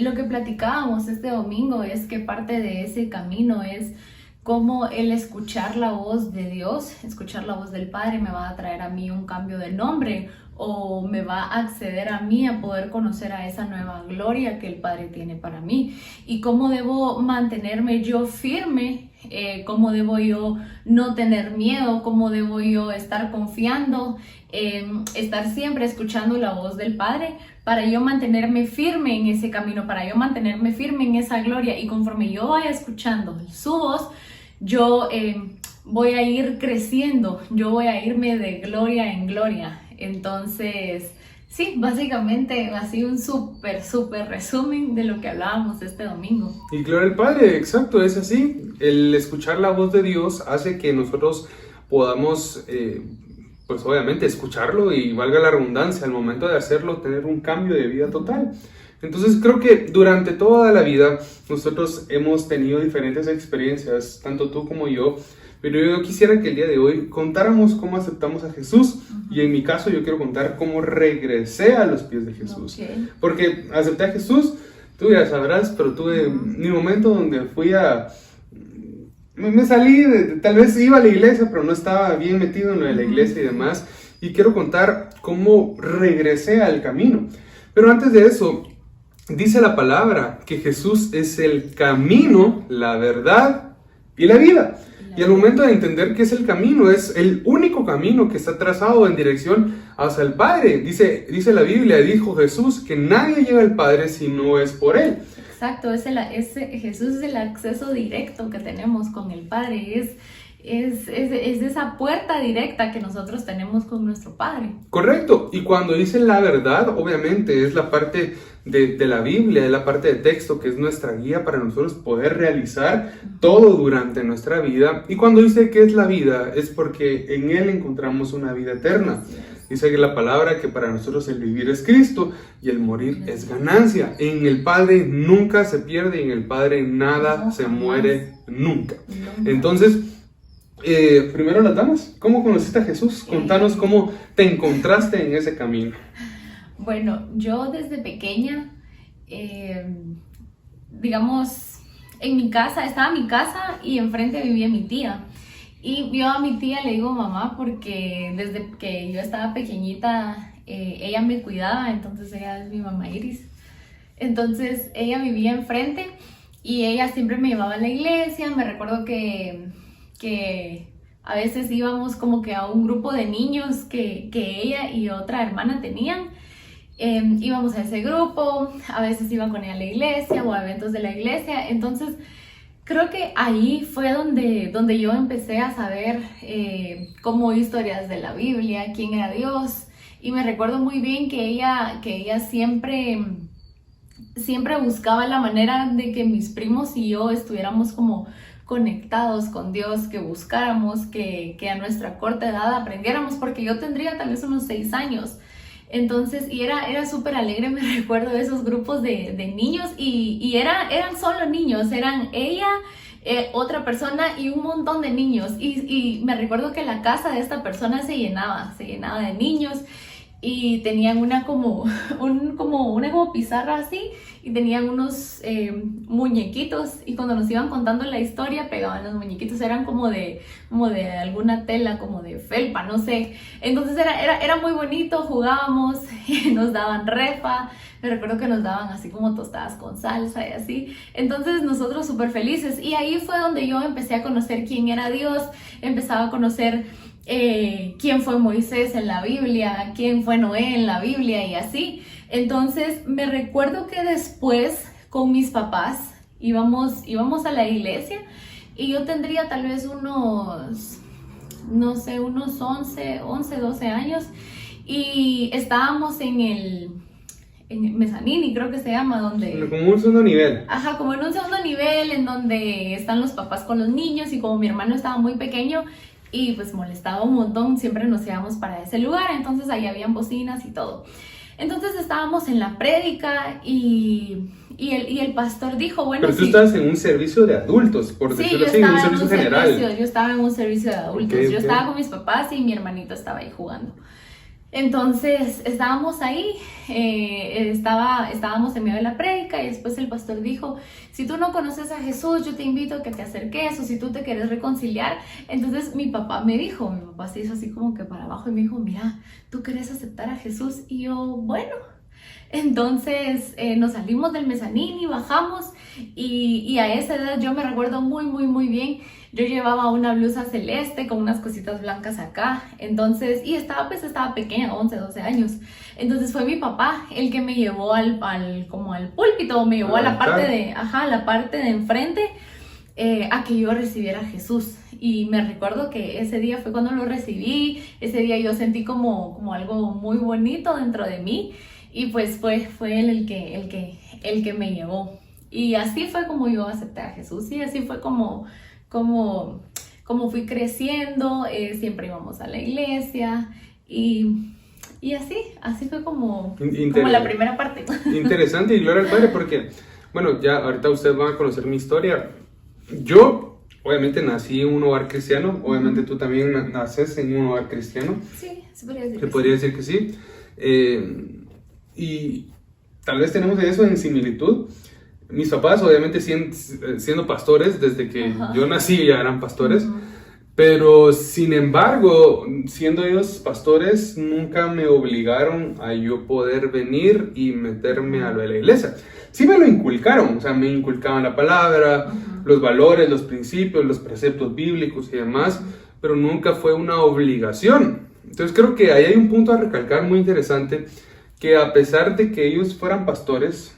lo que platicábamos este domingo es que parte de ese camino es cómo el escuchar la voz de Dios, escuchar la voz del Padre me va a traer a mí un cambio de nombre o me va a acceder a mí a poder conocer a esa nueva gloria que el Padre tiene para mí y cómo debo mantenerme yo firme, cómo debo yo no tener miedo, cómo debo yo estar confiando, estar siempre escuchando la voz del Padre para yo mantenerme firme en ese camino, para yo mantenerme firme en esa gloria y conforme yo vaya escuchando su voz, yo voy a ir creciendo, yo voy a irme de gloria en gloria. Entonces, sí, básicamente así un súper resumen de lo que hablábamos este domingo. Y gloria al Padre, exacto, es así. El escuchar la voz de Dios hace que nosotros podamos, pues obviamente, escucharlo y valga la redundancia, al momento de hacerlo, tener un cambio de vida total. Entonces creo que durante toda la vida nosotros hemos tenido diferentes experiencias, tanto tú como yo, pero yo quisiera que el día de hoy contáramos cómo aceptamos a Jesús y en mi caso yo quiero contar cómo regresé a los pies de Jesús. Okay. Porque acepté a Jesús, tú ya sabrás, pero tuve mi momento donde fui a... Me salí, tal vez iba a la iglesia, pero no estaba bien metido en lo de la iglesia y demás. Y quiero contar cómo regresé al camino. Pero antes de eso, dice la palabra que Jesús es el camino, la verdad y la vida. Y al momento de entender que es el camino, es el único camino que está trazado en dirección hacia el Padre. Dice la Biblia, dijo Jesús, que nadie llega al Padre si no es por Él. Exacto, Jesús es el acceso directo que tenemos con el Padre, es esa puerta directa que nosotros tenemos con nuestro Padre. Correcto, y cuando dice la verdad, obviamente es la parte de la Biblia, es la parte de texto que es nuestra guía para nosotros poder realizar todo durante nuestra vida. Y cuando dice que es la vida, es porque en Él encontramos una vida eterna. Dice que la palabra que para nosotros el vivir es Cristo y el morir es ganancia. En el Padre nunca se pierde y en el Padre nada se muere nunca. Entonces, primero las damas, ¿cómo conociste a Jesús? Contanos cómo te encontraste en ese camino. Bueno, yo desde pequeña, digamos, en mi casa, estaba mi casa y enfrente vivía mi tía. Y yo a mi tía le digo mamá porque desde que yo estaba pequeñita, ella me cuidaba, entonces ella es mi mamá Iris. Entonces ella vivía enfrente y ella siempre me llevaba a la iglesia. Me recuerdo que a veces íbamos como que a un grupo de niños que ella y otra hermana tenían. Íbamos a ese grupo, a veces iba con ella a la iglesia o a eventos de la iglesia. Entonces creo que ahí fue donde yo empecé a saber como historias de la Biblia, quién era Dios. Y me recuerdo muy bien que ella siempre buscaba la manera de que mis primos y yo estuviéramos como conectados con Dios, que buscáramos, que a nuestra corta edad aprendiéramos, porque yo tendría tal vez unos 6 años. Entonces, y era súper alegre, me recuerdo de esos grupos de niños y eran solo niños, eran ella, otra persona y un montón de niños. Y me recuerdo que la casa de esta persona se llenaba de niños y tenían una como pizarra así y tenían unos muñequitos y cuando nos iban contando la historia pegaban los muñequitos, eran como de alguna tela, como de felpa, no sé. Entonces era muy bonito, jugábamos, nos daban refa, me recuerdo que nos daban así como tostadas con salsa y así. Entonces nosotros súper felices y ahí fue donde yo empecé a conocer quién era Dios, empezaba a conocer quién fue Moisés en la Biblia, quién fue Noé en la Biblia y así. Entonces me recuerdo que después con mis papás íbamos a la iglesia y yo tendría tal vez unos 11, 12 años y estábamos en el Mezzanini, creo que se llama, donde... Como un segundo nivel. Ajá, como en un segundo nivel en donde están los papás con los niños y como mi hermano estaba muy pequeño y pues molestaba un montón, siempre nos íbamos para ese lugar, entonces ahí habían bocinas y todo. Entonces estábamos en la prédica y el pastor dijo, bueno... Pero tú estabas en un servicio de adultos, por decirlo así, en un servicio general. Yo estaba en un servicio de adultos, Okay. Yo estaba con mis papás y mi hermanito estaba ahí jugando. Entonces estábamos ahí, estábamos en medio de la prédica y después el pastor dijo, si tú no conoces a Jesús, yo te invito a que te acerques, o si tú te quieres reconciliar. Entonces mi papá se hizo así como que para abajo y me dijo, mira, ¿tú quieres aceptar a Jesús? Y yo, bueno. Entonces nos salimos del mezanín y bajamos y a esa edad yo me recuerdo muy bien. Yo llevaba una blusa celeste con unas cositas blancas acá, entonces, y estaba pequeña, 11, 12 años. Entonces fue mi papá el que me llevó como al púlpito, me llevó a la parte de enfrente, a que yo recibiera a Jesús. Y me recuerdo que ese día fue cuando lo recibí, ese día yo sentí como algo muy bonito dentro de mí, y pues fue él el que me llevó. Y así fue como yo acepté a Jesús, y así fue como fui creciendo. Siempre íbamos a la iglesia y así fue como la primera parte. Interesante, y gloria al Padre, porque, bueno, ya ahorita ustedes van a conocer mi historia. Yo, obviamente, nací en un hogar cristiano, obviamente tú también naces en un hogar cristiano. Sí, se podría decir. Se podría decir que sí. Y tal vez tenemos eso en similitud. Mis papás, obviamente, siendo pastores, desde que yo nací ya eran pastores, pero sin embargo, siendo ellos pastores, nunca me obligaron a yo poder venir y meterme a lo de la iglesia. Sí me lo inculcaron, o sea, me inculcaban la palabra, los valores, los principios, los preceptos bíblicos y demás, pero nunca fue una obligación. Entonces creo que ahí hay un punto a recalcar muy interesante, que a pesar de que ellos fueran pastores,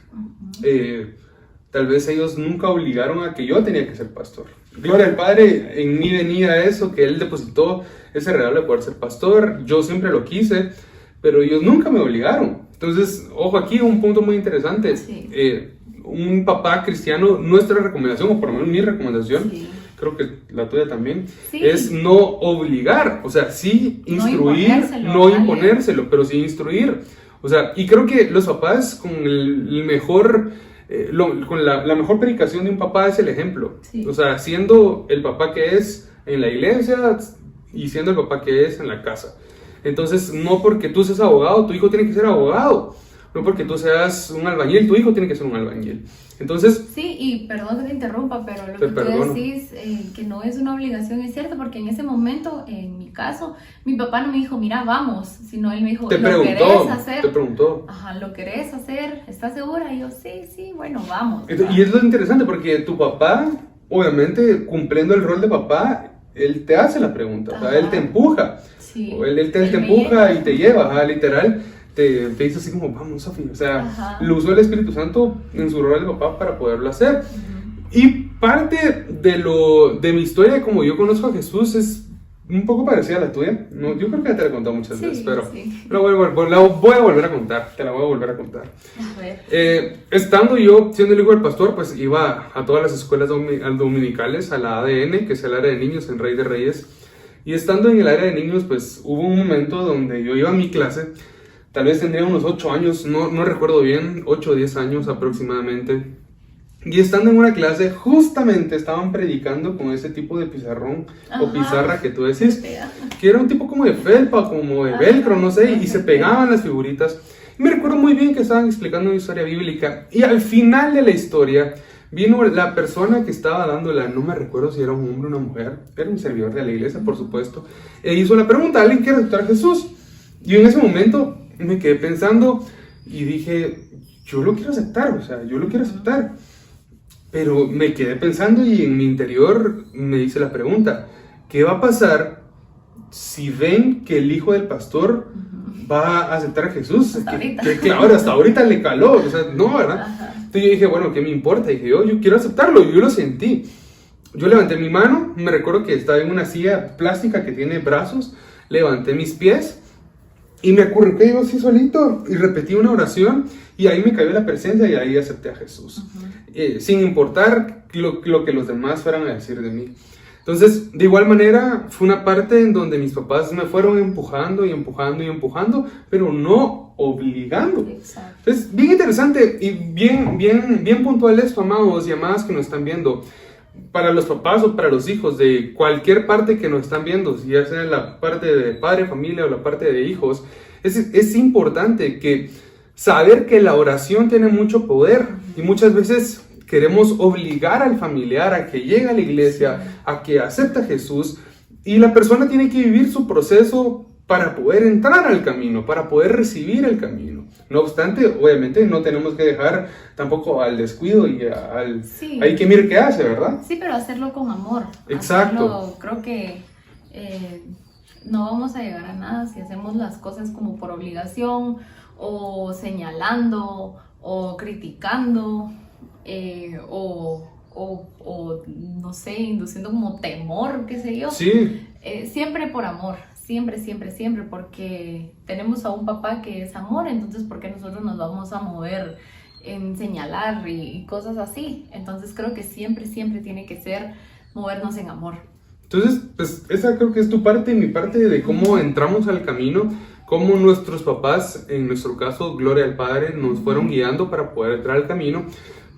tal vez ellos nunca obligaron a que yo tenía que ser pastor. Gloria al Padre, en mí venía eso, que Él depositó ese regalo de poder ser pastor. Yo siempre lo quise, pero ellos nunca me obligaron. Entonces, ojo aquí, un punto muy interesante. Sí. Un papá cristiano, nuestra recomendación, o por lo menos mi recomendación, sí, creo que la tuya también, sí, es no obligar. O sea, sí instruir, no imponérselo, pero sí instruir. O sea, y creo que los papás con el mejor... con la mejor predicación de un papá es el ejemplo. Sí. O sea, siendo el papá que es en la iglesia y siendo el papá que es en la casa. Entonces, no porque tú seas abogado, tu hijo tiene que ser abogado. No porque tú seas un albañil, tu hijo tiene que ser un albañil. Entonces... Sí, y perdón que te interrumpa, pero lo que tú decís, que no es una obligación, es cierto, porque en ese momento, en mi caso, mi papá no me dijo, mira, vamos, sino él me dijo, ¿lo querés hacer? Te preguntó. Ajá, ¿lo querés hacer? ¿Estás segura? Y yo, sí, bueno, vamos. Y es lo interesante, porque tu papá, obviamente, cumpliendo el rol de papá, él te hace la pregunta, o sea, él te empuja. Sí. O él te empuja y te lleva, literal. Te dice así como, vamos, Sofía. O sea, lo usó el Espíritu Santo en su rol de papá para poderlo hacer. Y parte de mi historia, como yo conozco a Jesús, es un poco parecida a la tuya. No, yo creo que ya te la he contado muchas veces, pero la voy a volver a contar. Te la voy a volver a contar. A ver. Estando yo, siendo el hijo del pastor, pues iba a todas las escuelas dominicales, a la ADN, que es el área de niños en Rey de Reyes. Y estando en el área de niños, pues hubo un momento donde yo iba a mi clase. Tal vez tendría unos 8 años, no recuerdo bien, 8 o 10 años aproximadamente. Y estando en una clase, justamente estaban predicando con ese tipo de pizarrón o pizarra que tú decís, que era un tipo como de felpa, como de velcro, no sé, y se pegaban las figuritas. Y me recuerdo muy bien que estaban explicando una historia bíblica, y al final de la historia vino la persona que estaba dándola, no me recuerdo si era un hombre o una mujer, era un servidor de la iglesia, por supuesto, e hizo la pregunta, ¿alguien quiere aceptar a Jesús? Y en ese momento me quedé pensando y dije, yo lo quiero aceptar, o sea, yo lo quiero aceptar. Pero me quedé pensando y en mi interior me hice la pregunta, ¿qué va a pasar si ven que el hijo del pastor va a aceptar a Jesús? Que claro, hasta ahorita le caló, o sea, no, ¿verdad? Entonces yo dije, bueno, ¿qué me importa? Y dije, yo quiero aceptarlo, yo lo sentí. Yo levanté mi mano, me recuerdo que estaba en una silla plástica que tiene brazos, levanté mis pies, y me acurruqué yo así solito y repetí una oración y ahí me cayó la presencia y ahí acepté a Jesús. Sin importar lo que los demás fueran a decir de mí. Entonces, de igual manera, fue una parte en donde mis papás me fueron empujando y empujando y empujando, pero no obligando. Exacto. Entonces, bien interesante y bien puntual esto, amados y amadas que nos están viendo. Para los papás o para los hijos de cualquier parte que nos están viendo, si ya sea la parte de padre, familia o la parte de hijos, Es importante que saber que la oración tiene mucho poder y muchas veces queremos obligar al familiar a que llegue a la iglesia, a que acepte a Jesús, y la persona tiene que vivir su proceso para poder entrar al camino, para poder recibir el camino. No obstante, obviamente no tenemos que dejar tampoco al descuido y Sí. hay que mirar qué hace, ¿verdad? Sí, pero hacerlo con amor. Exacto. Creo que no vamos a llegar a nada si hacemos las cosas como por obligación o señalando o criticando o no sé, induciendo como temor, qué sé yo. Sí. Siempre por amor. Siempre, porque tenemos a un papá que es amor, entonces ¿por qué nosotros nos vamos a mover en señalar y cosas así? Entonces creo que siempre tiene que ser movernos en amor. Entonces, pues esa creo que es tu parte y mi parte de cómo entramos al camino, cómo nuestros papás, en nuestro caso, gloria al Padre, nos fueron guiando para poder entrar al camino.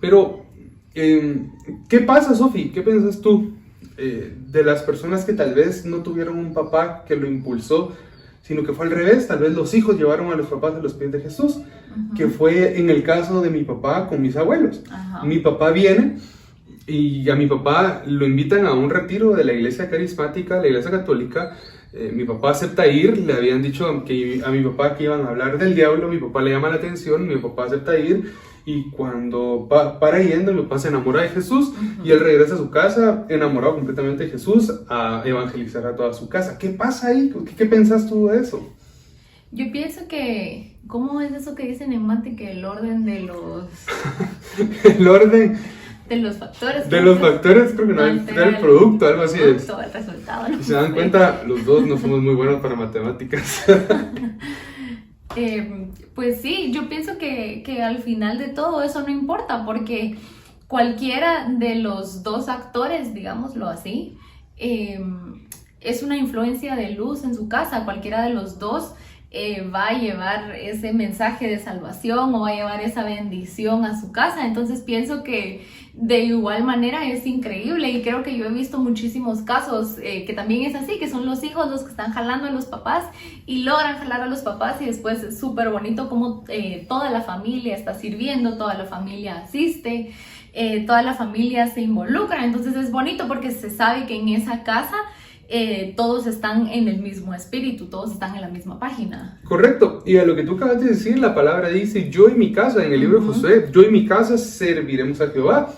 Pero, ¿qué pasa, Sofi? ¿Qué piensas tú? De las personas que tal vez no tuvieron un papá que lo impulsó, sino que fue al revés, tal vez los hijos llevaron a los papás a los pies de Jesús, que fue en el caso de mi papá con mis abuelos. Mi papá viene y a mi papá lo invitan a un retiro de la iglesia carismática, la iglesia católica. Mi papá acepta ir, le habían dicho a mi papá que iban a hablar del diablo, mi papá le llama la atención, mi papá acepta ir. Y cuando para yendo, mi papá se enamora de Jesús y él regresa a su casa enamorado completamente de Jesús a evangelizar a toda su casa. ¿Qué pasa ahí? ¿Qué pensás tú de eso? Yo pienso que, ¿cómo es eso que dicen en mate? Que el orden de los... El orden... De los factores. De los factores, creo que no, era el producto, algo así. El resultado. Si se dan cuenta, los dos no somos muy buenos para matemáticas. Pues sí, yo pienso que al final de todo eso no importa, porque cualquiera de los dos actores, digámoslo así, es una influencia de luz en su casa. Cualquiera de los dos va a llevar ese mensaje de salvación o va a llevar esa bendición a su casa. Entonces pienso que de igual manera es increíble, y creo que yo he visto muchísimos casos que también es así, que son los hijos los que están jalando a los papás y logran jalar a los papás, y después es súper bonito como toda la familia está sirviendo, toda la familia asiste, toda la familia se involucra. Entonces es bonito porque se sabe que en esa casa todos están en el mismo espíritu, todos están en la misma página. Correcto, y a lo que tú acabas de decir, la palabra dice yo y mi casa, en el libro de Josué, yo y mi casa serviremos a Jehová.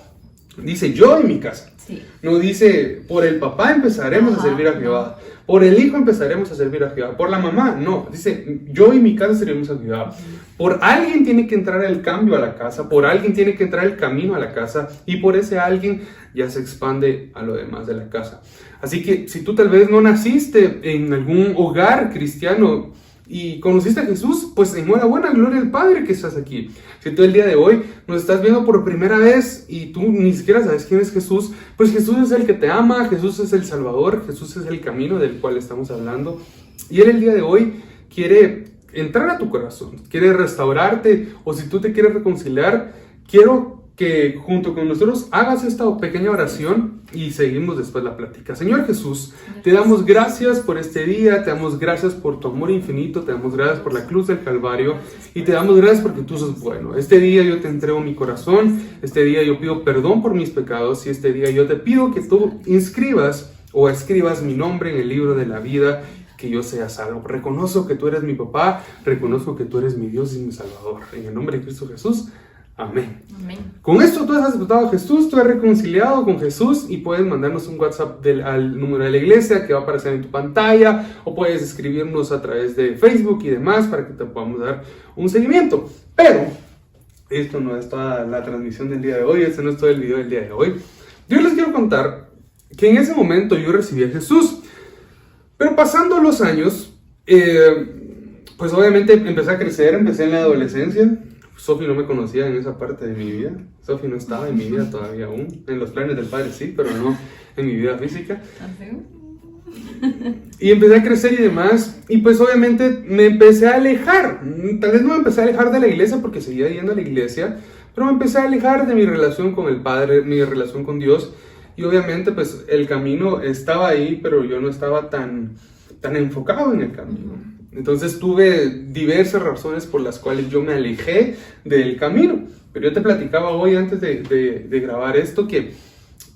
Dice yo y mi casa. Sí. No dice por el papá empezaremos a servir a Jehová, por el hijo empezaremos a servir a Jehová, por la mamá, no, dice yo y mi casa serviremos a Jehová. Por alguien tiene que entrar el cambio a la casa, por alguien tiene que entrar el camino a la casa, y por ese alguien ya se expande a lo demás de la casa. Así que si tú tal vez no naciste en algún hogar cristiano y conociste a Jesús, pues enhorabuena, gloria al Padre que estás aquí. Si tú el día de hoy nos estás viendo por primera vez y tú ni siquiera sabes quién es Jesús, pues Jesús es el que te ama, Jesús es el Salvador, Jesús es el camino del cual estamos hablando. Y Él el día de hoy quiere entrar a tu corazón, quiere restaurarte, o si tú te quieres reconciliar, quiero que junto con nosotros hagas esta pequeña oración y seguimos después la plática. Señor Jesús, te damos gracias por este día, te damos gracias por tu amor infinito, te damos gracias por la cruz del Calvario y te damos gracias porque tú sos bueno. Este día yo te entrego mi corazón, este día yo pido perdón por mis pecados y este día yo te pido que tú inscribas o escribas mi nombre en el libro de la vida, que yo sea salvo. Reconozco que tú eres mi papá, reconozco que tú eres mi Dios y mi Salvador. En el nombre de Cristo Jesús. Amén. Amén. Con esto tú has aceptado a Jesús, tú has reconciliado con Jesús y puedes mandarnos un WhatsApp al número de la iglesia que va a aparecer en tu pantalla, o puedes escribirnos a través de Facebook y demás para que te podamos dar un seguimiento. Pero esto no es toda la transmisión del día de hoy, este no es todo el video del día de hoy. Yo les quiero contar que en ese momento yo recibí a Jesús, pero pasando los años, pues obviamente empecé a crecer, empecé en la adolescencia. Sofi no me conocía en esa parte de mi vida. Sofi no estaba en mi vida todavía aún. En los planes del Padre sí, pero no en mi vida física. Y empecé a crecer y demás. Y pues obviamente me empecé a alejar. Tal vez no me empecé a alejar de la iglesia porque seguía yendo a la iglesia, pero me empecé a alejar de mi relación con el Padre, mi relación con Dios. Y obviamente pues el camino estaba ahí, pero yo no estaba tan enfocado en el camino. Entonces tuve diversas razones por las cuales yo me alejé del camino. Pero yo te platicaba hoy antes de grabar esto que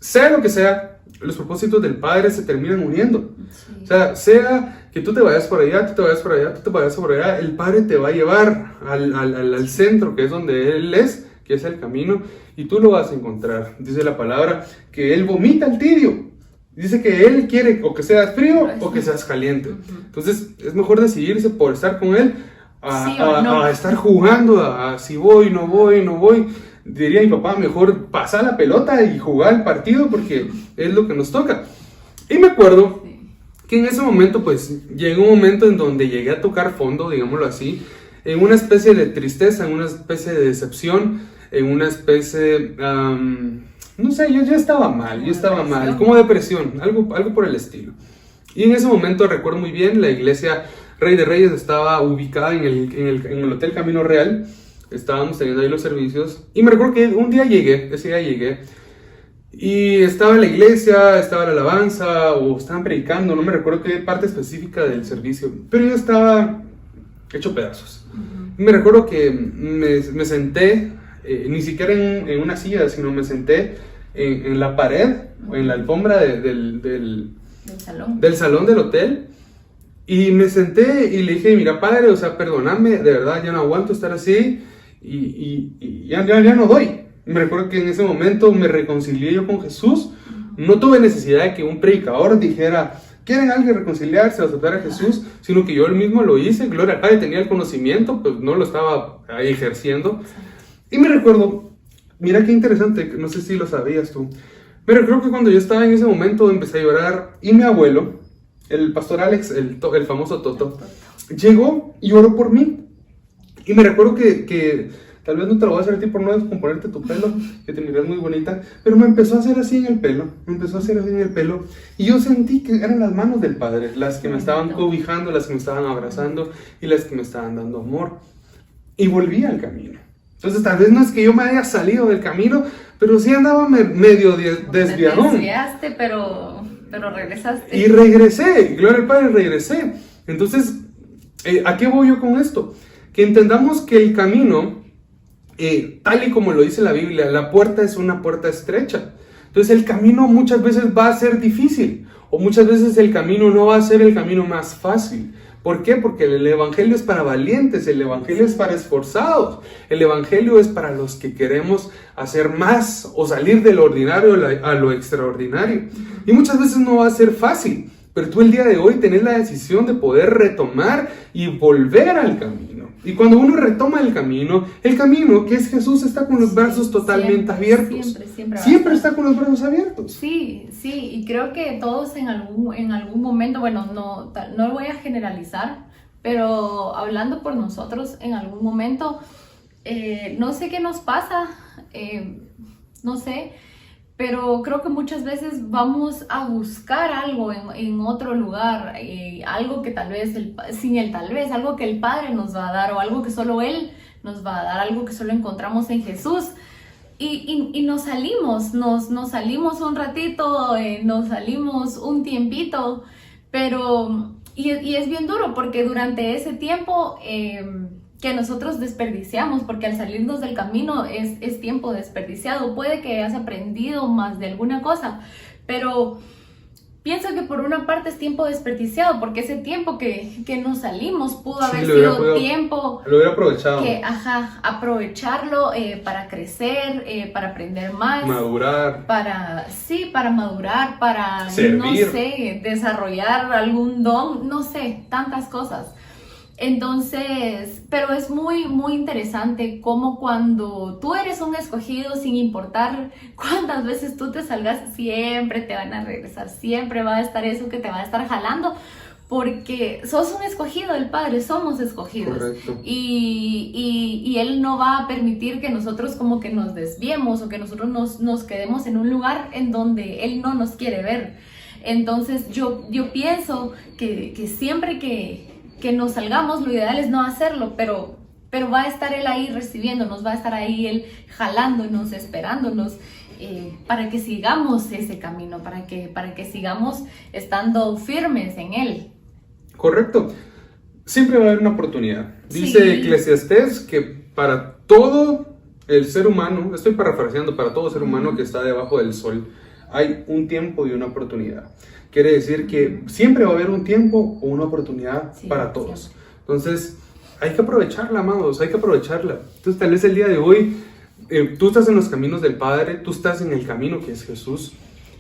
sea lo que sea, los propósitos del Padre se terminan uniendo. Sí. O sea que tú te vayas por allá, tú te vayas por allá, tú te vayas por allá, el Padre te va a llevar al centro, que es donde Él es, que es el camino, y tú lo vas a encontrar. Dice la palabra que Él vomita el tibio. Dice que Él quiere o que seas frío o que seas caliente. Entonces es mejor decidirse por estar con Él a estar jugando, a si voy, no voy. Diría mi papá, mejor pasar la pelota y jugar el partido porque es lo que nos toca. Y me acuerdo que en ese momento pues llegó un momento en donde llegué a tocar fondo, digámoslo así, en una especie de tristeza, en una especie de decepción, en una especie no sé, yo estaba mal, como depresión, algo por el estilo. Y en ese momento recuerdo muy bien, la iglesia Rey de Reyes estaba ubicada en el Hotel Camino Real, estábamos teniendo ahí los servicios, y me recuerdo que ese día llegué, y estaba la iglesia, estaba la alabanza, o estaban predicando, no me recuerdo qué parte específica del servicio, pero yo estaba hecho pedazos. Y me recuerdo que me senté, ni siquiera en una silla, sino me senté en la pared o en la alfombra del salón del hotel, y me senté y le dije, mira Padre, o sea, perdóname, de verdad ya no aguanto estar así y ya no doy. Me recuerdo que en ese momento me reconcilié yo con Jesús. No tuve necesidad de que un predicador dijera, ¿quieren alguien reconciliarse o aceptar a Jesús? Sino que yo mismo lo hice. Gloria al Padre, tenía el conocimiento, pues no lo estaba ejerciendo. Y me recuerdo, mira qué interesante, no sé si lo sabías tú, pero creo que cuando yo estaba en ese momento empecé a llorar y mi abuelo, el pastor Alex, el famoso Toto, llegó y oró por mí. Y me recuerdo que tal vez no te lo voy a hacer a ti por no descomponerte tu pelo, que te miras muy bonita, pero me empezó a hacer así en el pelo, y yo sentí que eran las manos del Padre, las que me estaban cobijando, las que me estaban abrazando y las que me estaban dando amor. Y volví al camino. Entonces tal vez no es que yo me haya salido del camino, pero sí andaba medio desviado. Te desviaste, pero regresaste. Y regresé, gloria al Padre, regresé. Entonces, ¿a qué voy yo con esto? Que entendamos que el camino, tal y como lo dice la Biblia, la puerta es una puerta estrecha. Entonces el camino muchas veces va a ser difícil, o muchas veces el camino no va a ser el camino más fácil. ¿Por qué? Porque el evangelio es para valientes, el evangelio es para esforzados, el evangelio es para los que queremos hacer más o salir de lo ordinario a lo extraordinario. Y muchas veces no va a ser fácil, pero tú el día de hoy tenés la decisión de poder retomar y volver al camino. Y cuando uno retoma el camino que es Jesús, está con los brazos totalmente abiertos. Siempre está con los brazos abiertos. Sí, y creo que todos en algún momento, bueno, no lo voy a generalizar, pero hablando por nosotros, en algún momento, no sé qué nos pasa, no sé, pero creo que muchas veces vamos a buscar algo en otro lugar, algo que tal vez, algo que el Padre nos va a dar o algo que solo Él nos va a dar, algo que solo encontramos en Jesús. Y nos salimos un ratito, nos salimos un tiempito, pero, y es bien duro porque durante ese tiempo que nosotros desperdiciamos, porque al salirnos del camino es tiempo desperdiciado. Puede que hayas aprendido más de alguna cosa, pero pienso que por una parte es tiempo desperdiciado, porque ese tiempo que nos salimos pudo haber sido tiempo... Lo hubiera aprovechado. Aprovecharlo para crecer, para aprender más. Madurar. Para madurar, para, servir. No sé, desarrollar algún don, no sé, tantas cosas. Entonces, pero es muy, muy interesante cómo cuando tú eres un escogido, sin importar cuántas veces tú te salgas, siempre te van a regresar, siempre va a estar eso que te va a estar jalando, porque sos un escogido del Padre, somos escogidos. Correcto. Y Él no va a permitir que nosotros como que nos desviemos o que nosotros nos quedemos en un lugar en donde Él no nos quiere ver. Entonces yo pienso que siempre que nos salgamos, lo ideal es no hacerlo, pero va a estar Él ahí recibiéndonos, va a estar ahí Él jalándonos, esperándonos, para que sigamos ese camino, para que sigamos estando firmes en Él. Correcto. siempre va a haber una oportunidad. Dice Sí. Eclesiastés que para todo el ser humano, estoy parafraseando, para todo ser humano que está debajo del sol, hay un tiempo y una oportunidad. Quiere decir que siempre va a haber un tiempo o una oportunidad Sí, para todos. siempre. Entonces, hay que aprovecharla, amados, hay que aprovecharla. Entonces, tal vez el día de hoy, tú estás en los caminos del Padre, tú estás en el camino que es Jesús.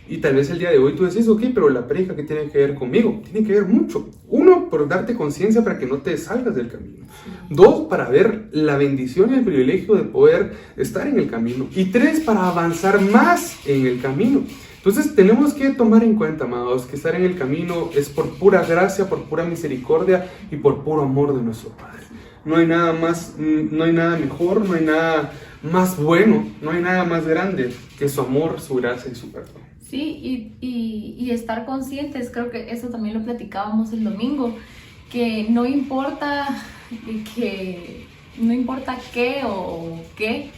Y tal vez el día de hoy tú decís, ok, pero la prédica, ¿qué tiene que ver conmigo? Tiene que ver mucho. Uno, por darte conciencia para que no te salgas del camino. Dos, para ver la bendición y el privilegio de poder estar en el camino. Y tres, para avanzar más en el camino. Entonces tenemos que tomar en cuenta, amados, que estar en el camino es por pura gracia, por pura misericordia y por puro amor de nuestro Padre. No hay nada más, no hay nada mejor, no hay nada más bueno, no hay nada más grande que su amor, su gracia y su perdón. Sí, y estar conscientes, creo que eso también lo platicábamos el domingo, que no importa qué o qué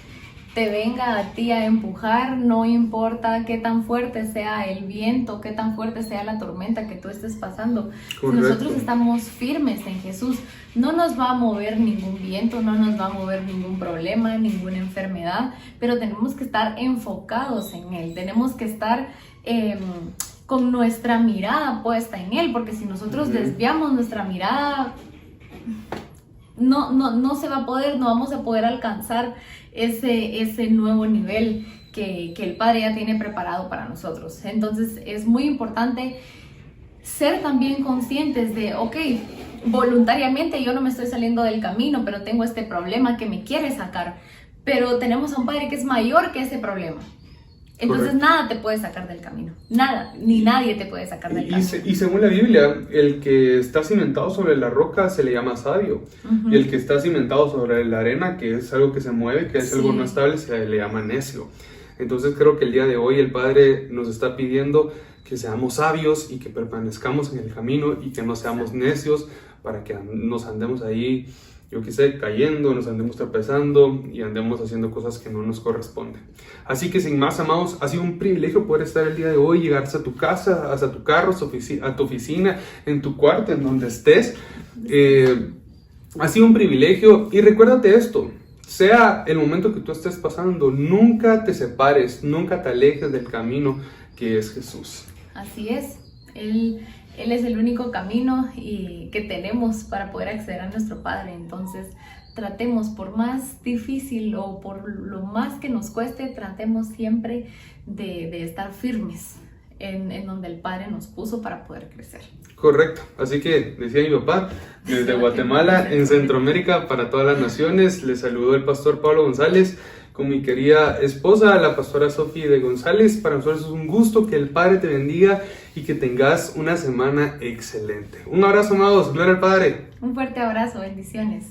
te venga a ti a empujar, no importa qué tan fuerte sea el viento, qué tan fuerte sea la tormenta que tú estés pasando. Correcto. Si nosotros estamos firmes en Jesús, no nos va a mover ningún viento, no nos va a mover ningún problema, ninguna enfermedad, pero tenemos que estar enfocados en Él, tenemos que estar con nuestra mirada puesta en Él, porque si nosotros desviamos nuestra mirada, no se va a poder, no vamos a poder alcanzar ese nuevo nivel que el Padre ya tiene preparado para nosotros. Entonces es muy importante ser también conscientes de, ok, voluntariamente yo no me estoy saliendo del camino, pero tengo este problema que me quiere sacar, pero tenemos a un Padre que es mayor que ese problema. Entonces Correcto. nada te puede sacar del camino, nada, ni nadie te puede sacar del camino. Y según la Biblia, el que está cimentado sobre la roca se le llama sabio. Y el que está cimentado sobre la arena, que es algo que se mueve, que es algo no estable, se le llama necio. Entonces creo que el día de hoy el Padre nos está pidiendo que seamos sabios y que permanezcamos en el camino y que no seamos necios para que nos andemos ahí, yo qué sé, cayendo, nos andemos tropezando y andemos haciendo cosas que no nos corresponden. Así que sin más, amados, ha sido un privilegio poder estar el día de hoy, llegar hasta tu casa, hasta tu carro, a tu oficina, en tu cuarto, en donde estés. Ha sido un privilegio y recuérdate esto, sea el momento que tú estés pasando, nunca te separes, nunca te alejes del camino que es Jesús. Así es, Él es el único camino que tenemos para poder acceder a nuestro Padre. Entonces tratemos, por más difícil o por lo más que nos cueste, tratemos siempre de estar firmes en donde el Padre nos puso para poder crecer. Correcto, así que decía mi papá, desde Guatemala, en Centroamérica, para todas las naciones, les saludó el pastor Pablo González con mi querida esposa, la pastora Sofía de González. Para nosotros es un gusto, que el Padre te bendiga y que tengas una semana excelente. Un abrazo, amados, gloria al Padre. Un fuerte abrazo, bendiciones.